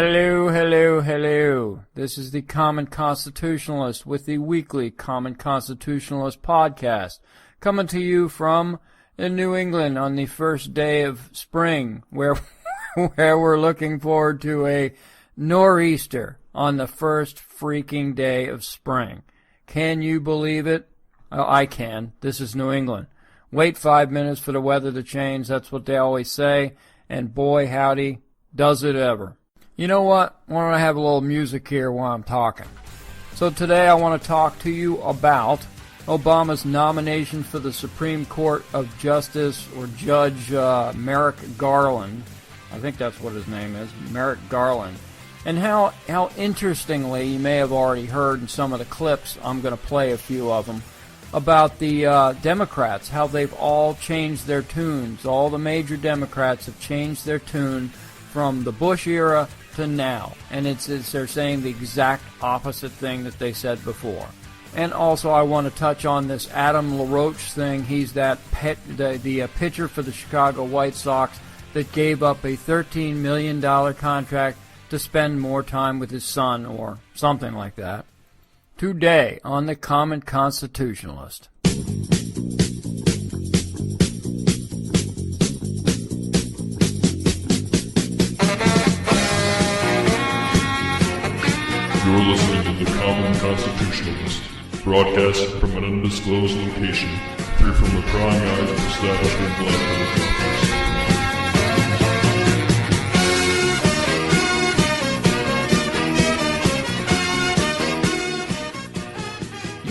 Hello, hello, hello. This is the Common Constitutionalist with the weekly Common Constitutionalist podcast, coming to you from New England on the first day of spring, where we're looking forward to a nor'easter on the first freaking day of spring. Can you believe it? Oh, I can. This is New England. Wait 5 minutes for the weather to change. That's what they always say. And boy, howdy, does it ever. You know what? Why don't I have a little music here while I'm talking? So today I want to talk to you about Obama's nomination for the Supreme Court of Justice, or Judge Merrick Garland. I think that's what his name is, Merrick Garland. And how interestingly, you may have already heard in some of the clips, I'm going to play a few of them, about the Democrats, how they've all changed their tunes. All the major Democrats have changed their tune from the Bush era to now. And they're saying the exact opposite thing that they said before. And also I want to touch on this Adam LaRoche thing. He's that the pitcher for the Chicago White Sox that gave up a $13 million contract to spend more time with his son, or something like that. Today on the Common Constitutionalist. You're listening to the Common Constitutionalist, broadcast from an undisclosed location, free from the prying eyes of establishment black hypocrites.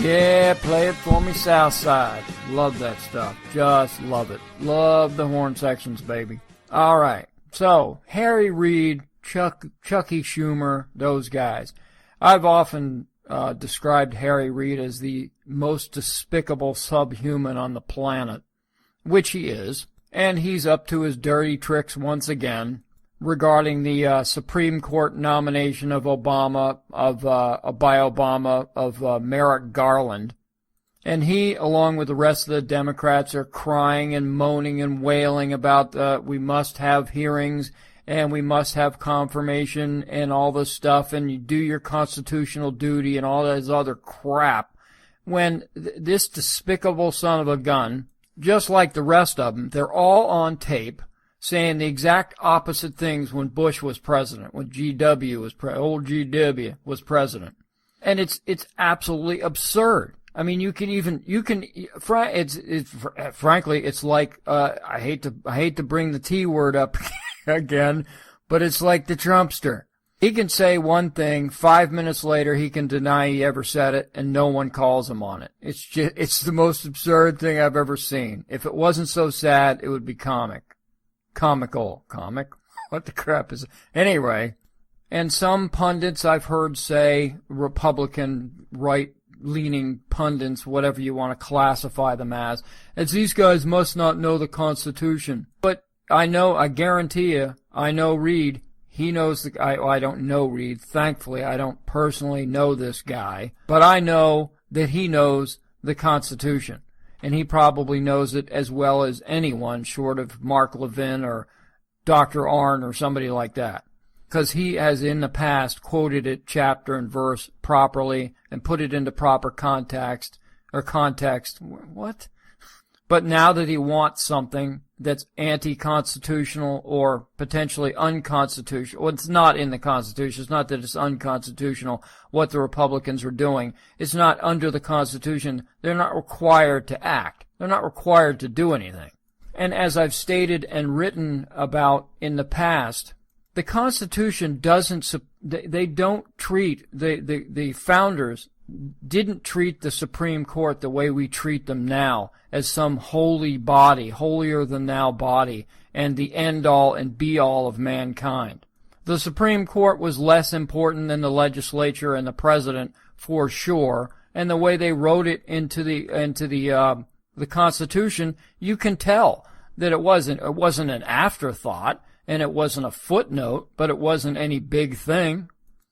Yeah, play it for me, Southside. Love that stuff. Just love it. Love the horn sections, baby. All right. So, Harry Reid, Chucky Schumer, those guys. I've often described Harry Reid as the most despicable subhuman on the planet, which he is. And he's up to his dirty tricks once again regarding the Supreme Court nomination of Merrick Garland. And he, along with the rest of the Democrats, are crying and moaning and wailing about we must have hearings and we must have confirmation and all this stuff, and you do your constitutional duty and all this other crap. When this despicable son of a gun, just like the rest of them, they're all on tape, saying the exact opposite things when Bush was president, when old GW was president. And it's absolutely absurd. I mean, frankly, it's like, I hate to bring the T word up again, but it's like the Trumpster. He can say one thing, 5 minutes later he can deny he ever said it, and no one calls him on it. It's the most absurd thing I've ever seen. If it wasn't so sad, it would be comic? What the crap is it? Anyway, and some pundits I've heard say, Republican right-leaning pundits, whatever you want to classify them as these guys must not know the Constitution. But I guarantee you, I know Reid. He knows I don't know Reid. Thankfully, I don't personally know this guy. But I know that he knows the Constitution. And he probably knows it as well as anyone short of Mark Levin or Dr. Arnn or somebody like that. Because he has in the past quoted it chapter and verse properly and put it into proper context. What? But now that he wants something that's anti-constitutional or potentially unconstitutional, well, it's not in the Constitution. It's not that it's unconstitutional what the Republicans are doing. It's not under the Constitution. They're not required to act. They're not required to do anything. And as I've stated and written about in the past, the Constitution they don't treat, the founders didn't treat the Supreme Court the way we treat them now, as some holy body, holier-than-thou body, and the end-all and be-all of mankind. The Supreme Court was less important than the legislature and the president, for sure, and the way they wrote it into the Constitution, you can tell that it wasn't an afterthought, and it wasn't a footnote, but it wasn't any big thing.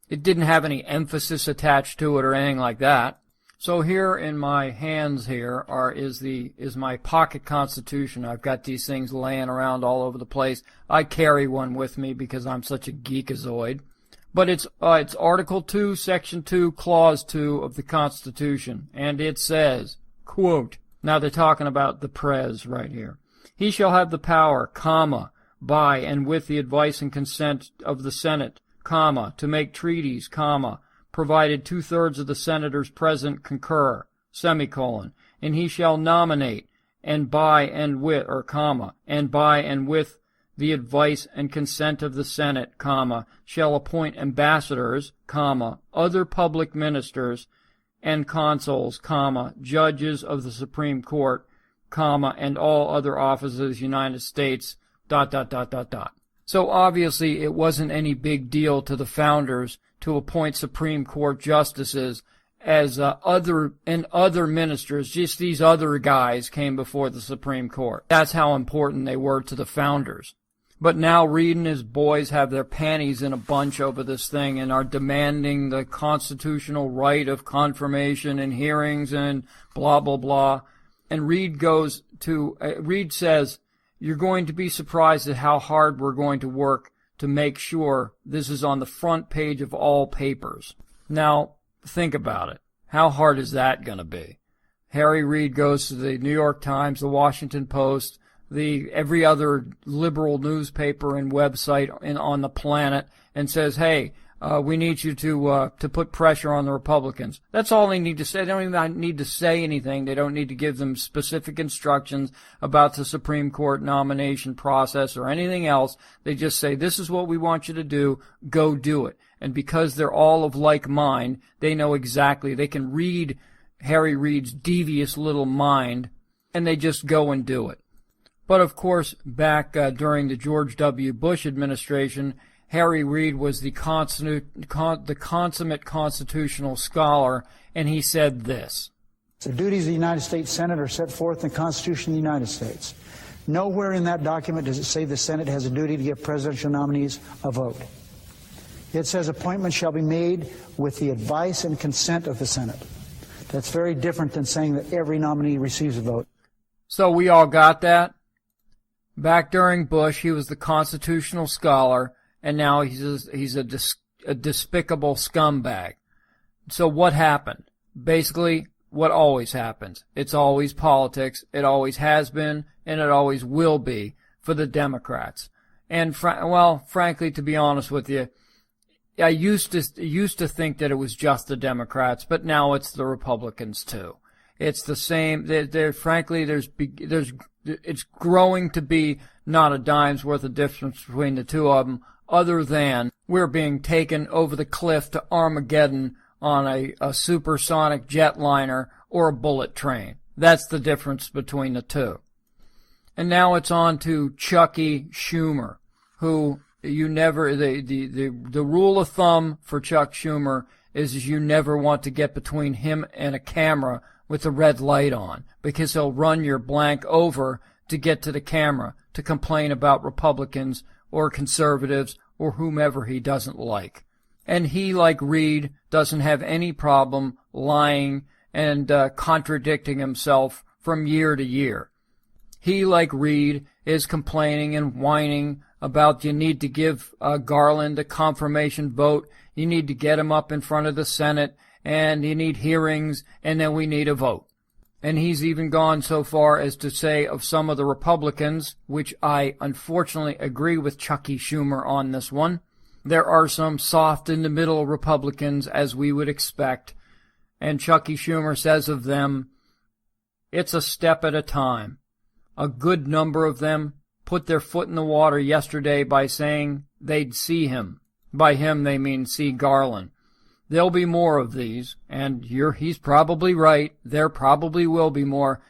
It didn't have any emphasis attached to it or anything like that. So here in my hands here is my pocket Constitution. I've got these things laying around all over the place. I carry one with me because I'm such a geekazoid. But it's Article 2, Section 2, Clause 2 of the Constitution, and it says, quote, now they're talking about the Prez right here. He shall have the power, comma, by and with the advice and consent of the Senate, comma, to make treaties, comma, provided 2/3 of the senators present concur, semicolon, and he shall nominate, and by and with, or comma, and by and with the advice and consent of the Senate, comma, shall appoint ambassadors, comma, other public ministers, and consuls, comma, judges of the Supreme Court, comma, and all other officers of the United States, ... So obviously it wasn't any big deal to the founders to appoint Supreme Court justices as other ministers, just these other guys came before the Supreme Court. That's how important they were to the founders. But now Reid and his boys have their panties in a bunch over this thing and are demanding the constitutional right of confirmation and hearings and blah, blah, blah. And Reid says, you're going to be surprised at how hard we're going to work to make sure this is on the front page of all papers. Now, think about it. How hard is that going to be? Harry Reid goes to the New York Times, the Washington Post, every other liberal newspaper and website on the planet and says, hey, we need you to put pressure on the Republicans. That's all they need to say. They don't even need to say anything. They don't need to give them specific instructions about the Supreme Court nomination process or anything else. They just say, this is what we want you to do. Go do it. And because they're all of like mind, they know exactly. They can read Harry Reid's devious little mind, and they just go and do it. But of course, back during the George W. Bush administration, Harry Reid was the consummate constitutional scholar, and he said this. The duties of the United States Senate are set forth in the Constitution of the United States. Nowhere in that document does it say the Senate has a duty to give presidential nominees a vote. It says appointments shall be made with the advice and consent of the Senate. That's very different than saying that every nominee receives a vote. So we all got that? Back during Bush, he was the constitutional scholar, and now he's a despicable scumbag. So what happened? Basically, what always happens. It's always politics. It always has been, and it always will be for the Democrats. And frankly, to be honest with you, I used to think that it was just the Democrats, but now it's the Republicans too. It's the same. Frankly, it's growing to be not a dime's worth of difference between the two of them, other than we're being taken over the cliff to Armageddon on a supersonic jetliner or a bullet train. That's the difference between the two. And now it's on to Chucky Schumer, who the rule of thumb for Chuck Schumer is you never want to get between him and a camera with the red light on, because he'll run your blank over to get to the camera to complain about Republicans or conservatives or whomever he doesn't like. And he, like Reid, doesn't have any problem lying and contradicting himself from year to year. He, like Reid, is complaining and whining about you need to give Garland a confirmation vote, you need to get him up in front of the Senate, and you need hearings, and then we need a vote. And he's even gone so far as to say of some of the Republicans, which I unfortunately agree with Chucky Schumer on this one, there are some soft-in-the-middle Republicans, as we would expect, and Chucky Schumer says of them, it's a step at a time. A good number of them put their foot in the water yesterday by saying they'd see him. By him, they mean see Garland. There'll be more of these, and he's probably right. There probably will be more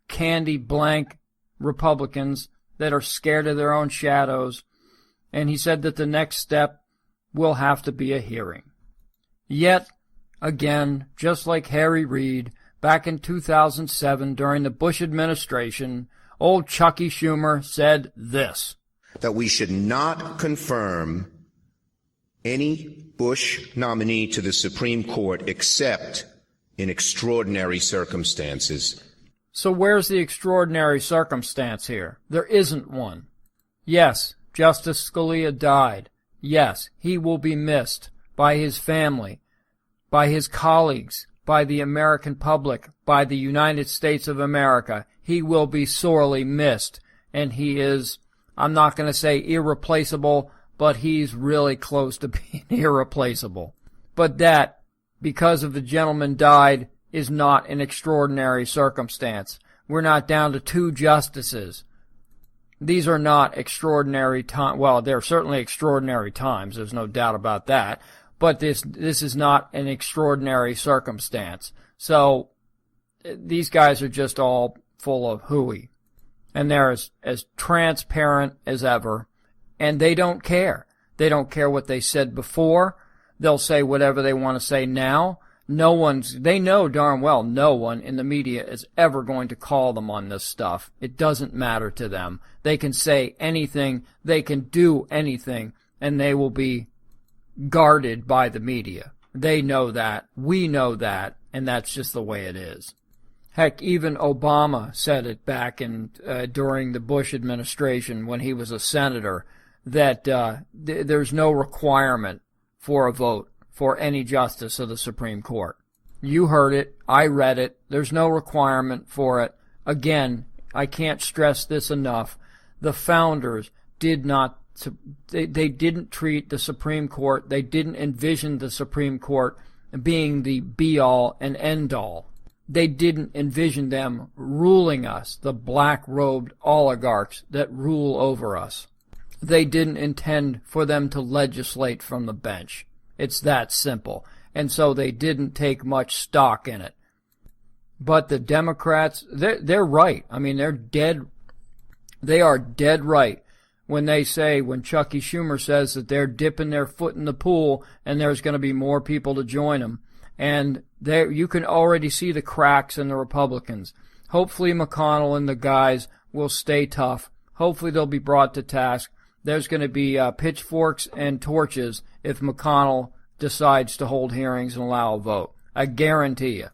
candy blank Republicans that are scared of their own shadows. And he said that the next step will have to be a hearing. Yet, again, just like Harry Reid, back in 2007 during the Bush administration, old Chucky Schumer said this. That we should not confirm any Bush nominee to the Supreme Court except in extraordinary circumstances. So where's the extraordinary circumstance here? There isn't one. Yes, Justice Scalia died. Yes, he will be missed by his family, by his colleagues, by the American public, by the United States of America. He will be sorely missed, and he is, I'm not going to say irreplaceable, but he's really close to being irreplaceable. But that, because of the gentleman died, is not an extraordinary circumstance. We're not down to 2 justices. These are not extraordinary times. Well, they're certainly extraordinary times. There's no doubt about that. But this is not an extraordinary circumstance. So these guys are just all full of hooey. And they're as transparent as ever. And they don't care. They don't care what they said before. They'll say whatever they want to say now. They know darn well no one in the media is ever going to call them on this stuff. It doesn't matter to them. They can say anything, they can do anything, and they will be guarded by the media. They know that. We know that, and that's just the way it is. Heck, even Obama said it back during the Bush administration when he was a senator, that there's no requirement for a vote for any justice of the Supreme Court. You heard it. I read it. There's no requirement for it. Again, I can't stress this enough. The founders did not, they didn't treat the Supreme Court, they didn't envision the Supreme Court being the be-all and end-all. They didn't envision them ruling us, the black-robed oligarchs that rule over us. They didn't intend for them to legislate from the bench. It's that simple. And so they didn't take much stock in it. But the Democrats, they're right. I mean, they are dead right when Chucky Schumer says that they're dipping their foot in the pool and there's going to be more people to join them. And you can already see the cracks in the Republicans. Hopefully McConnell and the guys will stay tough. Hopefully they'll be brought to task. There's going to be pitchforks and torches if McConnell decides to hold hearings and allow a vote. I guarantee you.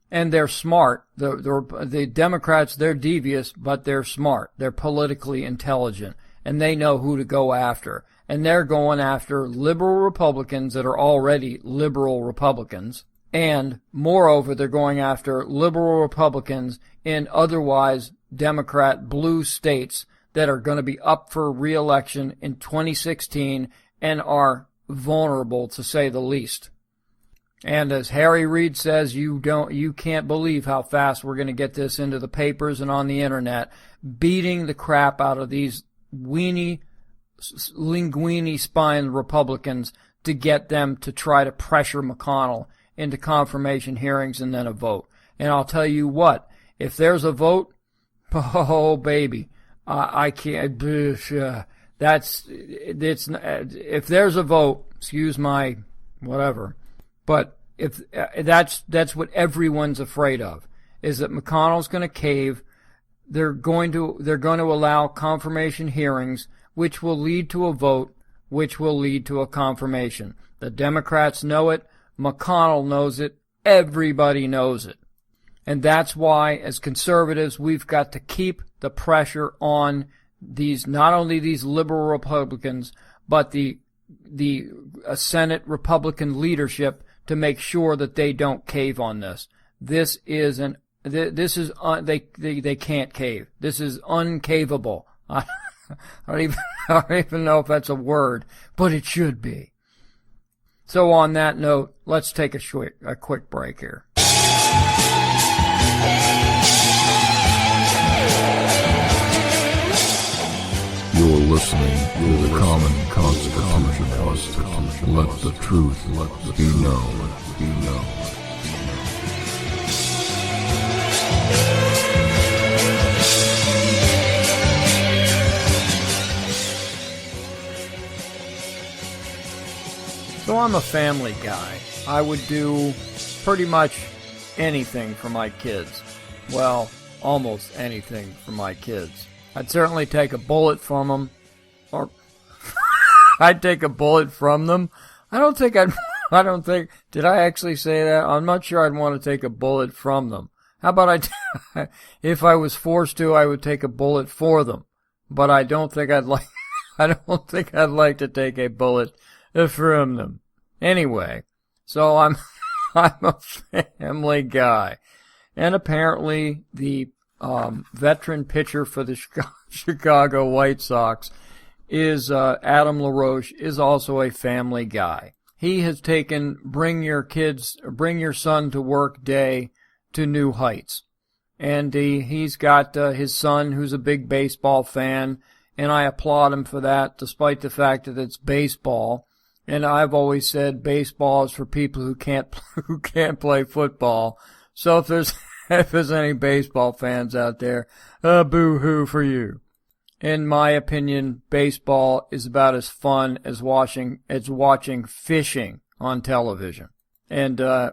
And they're smart. The Democrats, they're devious, but they're smart. They're politically intelligent, and they know who to go after. And they're going after liberal Republicans that are already liberal Republicans. And, moreover, they're going after liberal Republicans in otherwise Democrat blue states that are going to be up for re-election in 2016 and are vulnerable, to say the least. And as Harry Reid says, you can't believe how fast we're going to get this into the papers and on the internet, beating the crap out of these linguini-spined Republicans to get them to try to pressure McConnell into confirmation hearings and then a vote. And I'll tell you what, if there's a vote, oh baby, I can't. If there's a vote, excuse my whatever, but if that's what everyone's afraid of, is that McConnell's going to cave. They're going to allow confirmation hearings, which will lead to a vote, which will lead to a confirmation. The Democrats know it. McConnell knows it. Everybody knows it. And that's why, as conservatives, we've got to keep the pressure on these, not only these liberal Republicans, but the Senate Republican leadership to make sure that they don't cave on this. They can't cave. This is uncaveable. I don't even know if that's a word, but it should be. So on that note, let's take a quick break here. You're listening to the Common Constitution Podcast. Let the truth be known. So I'm a family guy. I would do pretty much anything for my kids. Well, almost anything for my kids. I'd certainly take a bullet from them, or I'd take a bullet from them. Did I actually say that? I'm not sure I'd want to take a bullet from them. How about if I was forced to, I would take a bullet for them. But I don't think I'd like I don't think I'd like to take a bullet from them. Anyway, so I'm a family guy. And apparently the veteran pitcher for the Chicago White Sox is Adam LaRoche, is also a family guy. He has taken bring your son to work day to new heights. And he's got his son, who's a big baseball fan, and I applaud him for that, despite the fact that it's baseball. And I've always said baseball is for people who can't play football. So if there's any baseball fans out there, boo-hoo for you. In my opinion, baseball is about as fun as watching fishing on television. And I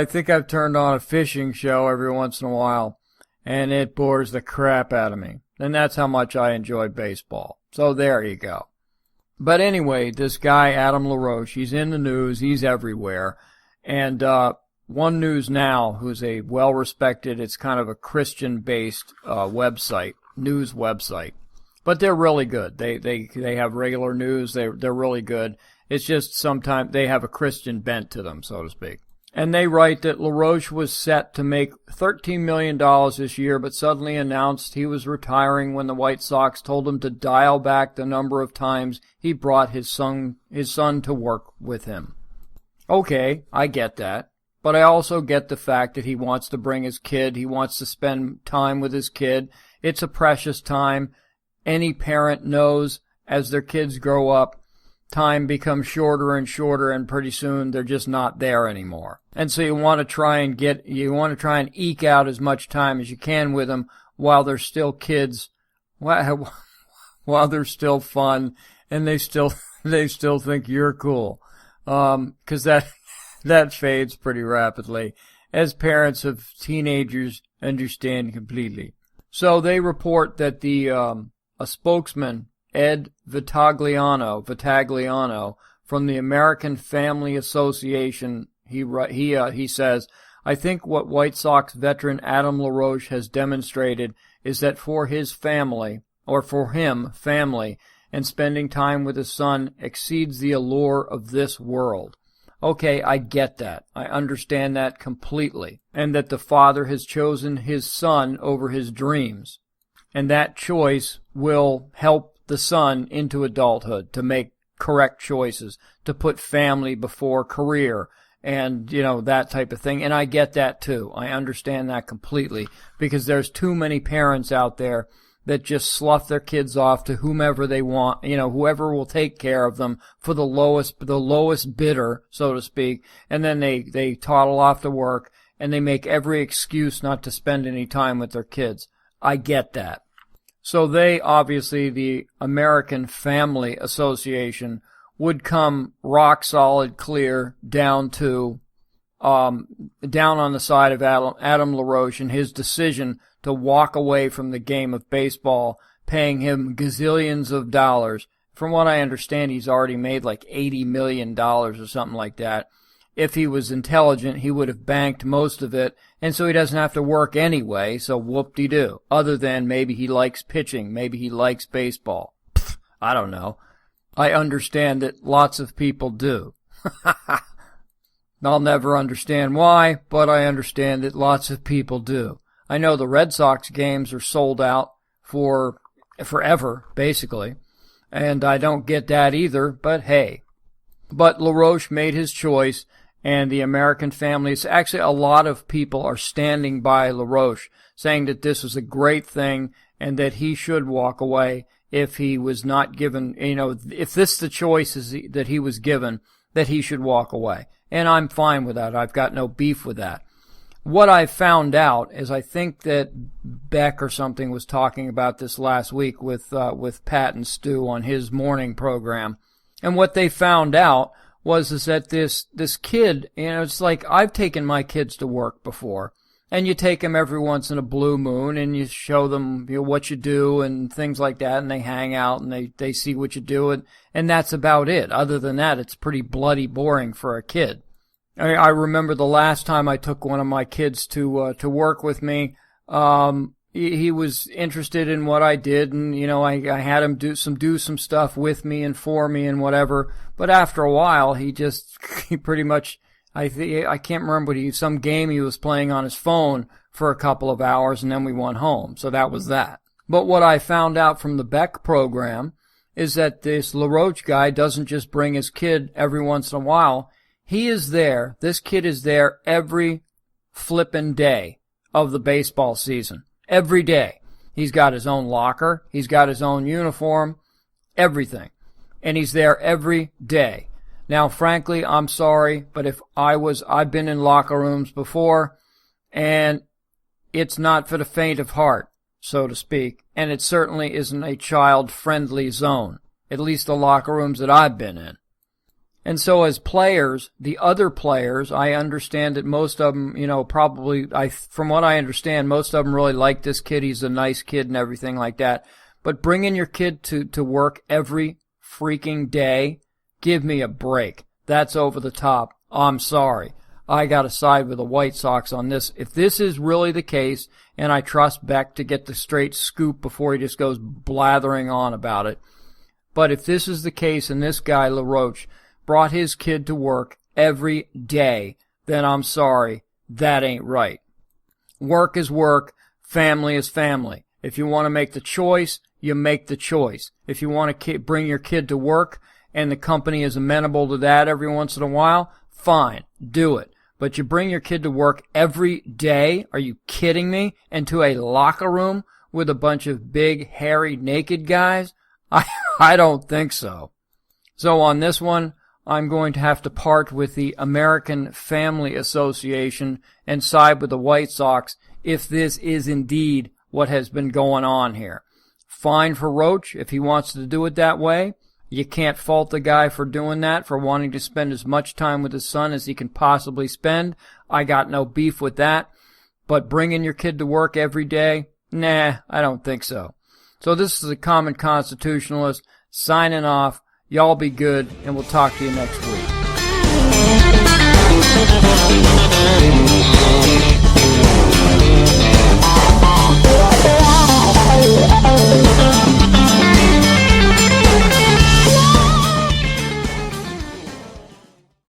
think I've turned on a fishing show every once in a while, and it bores the crap out of me. And that's how much I enjoy baseball. So there you go. But anyway, this guy, Adam LaRoche, he's in the news, he's everywhere. And One News Now, who's a well-respected, it's kind of a Christian-based news website. But they're really good. They have regular news, they're really good. It's just sometimes they have a Christian bent to them, so to speak. And they write that LaRoche was set to make $13 million this year, but suddenly announced he was retiring when the White Sox told him to dial back the number of times he brought his son to work with him. Okay, I get that. But I also get the fact that he wants to bring his kid, he wants to spend time with his kid. It's a precious time. Any parent knows as their kids grow up, time becomes shorter and shorter, and pretty soon they're just not there anymore. And so you want to try and eke out as much time as you can with them while they're still kids, while they're still fun, and they still think you're cool. 'Cause that fades pretty rapidly, as parents of teenagers understand completely. So they report that a spokesman, Ed Vitagliano from the American Family Association, he says, I think what White Sox veteran Adam LaRoche has demonstrated is that for his family, or for him, family, and spending time with his son exceeds the allure of this world. Okay, I get that. I understand that completely. And that the father has chosen his son over his dreams. And that choice will help the son into adulthood to make correct choices, to put family before career, and, that type of thing. And I get that too. I understand that completely, because there's too many parents out there that just slough their kids off to whomever they want, whoever will take care of them for the lowest bidder, so to speak, and then they toddle off to work, and they make every excuse not to spend any time with their kids. I get that. So they, obviously, the American Family Association, would come rock solid clear down on the side of Adam LaRoche and his decision to walk away from the game of baseball, paying him gazillions of dollars. From what I understand, he's already made like $80 million or something like that. If he was intelligent, he would have banked most of it, and so he doesn't have to work anyway, so whoop-de-doo. Other than maybe he likes pitching, maybe he likes baseball. Pfft, I don't know. I understand that lots of people do. I'll never understand why, but I understand that lots of people do. I know the Red Sox games are sold out for forever, basically, and I don't get that either, but hey. But LaRoche made his choice, and the American families, actually a lot of people are standing by LaRoche, saying that this was a great thing and that he should walk away if he was not given, if this is the choice that he was given, that he should walk away. And I'm fine with that. I've got no beef with that. What I found out is, I think that Beck or something was talking about this last week with Pat and Stu on his morning program. And what they found out was that this kid, it's like, I've taken my kids to work before, and you take them every once in a blue moon, and you show them what you do and things like that, and they hang out and they see what you do, and that's about it. Other than that, it's pretty bloody boring for a kid. I remember the last time I took one of my kids to work with me, he was interested in what I did, and I had him do some stuff with me and for me and whatever. But after a while, he pretty much, I can't remember some game he was playing on his phone for a couple of hours, and then we went home. So that was that. But what I found out from the Beck program is that this LaRoche guy doesn't just bring his kid every once in a while. He is there. This kid is there every flippin' day of the baseball season. Every day. He's got his own locker. He's got his own uniform. Everything. And he's there every day. Now, frankly, I'm sorry, but I've been in locker rooms before, and it's not for the faint of heart, so to speak. And it certainly isn't a child-friendly zone. At least the locker rooms that I've been in. And so as players, the other players, I understand that most of them, from what I understand, most of them really like this kid. He's a nice kid and everything like that. But bringing your kid to work every freaking day, give me a break. That's over the top. I'm sorry. I got to side with the White Sox on this. If this is really the case, and I trust Beck to get the straight scoop before he just goes blathering on about it. But if this is the case and this guy, LaRoche, brought his kid to work every day, then I'm sorry, that ain't right. Work is work, family is family. If you want to make the choice, you make the choice. If you want to bring your kid to work and the company is amenable to that every once in a while, fine, do it. But you bring your kid to work every day? Are you kidding me? And to a locker room with a bunch of big, hairy, naked guys? I don't think so. So on this one, I'm going to have to part with the American Family Association and side with the White Sox if this is indeed what has been going on here. Fine for Roach if he wants to do it that way. You can't fault the guy for doing that, for wanting to spend as much time with his son as he can possibly spend. I got no beef with that. But bringing your kid to work every day? Nah, I don't think so. So this is a Common Constitutionalist signing off. Y'all be good, and we'll talk to you next week.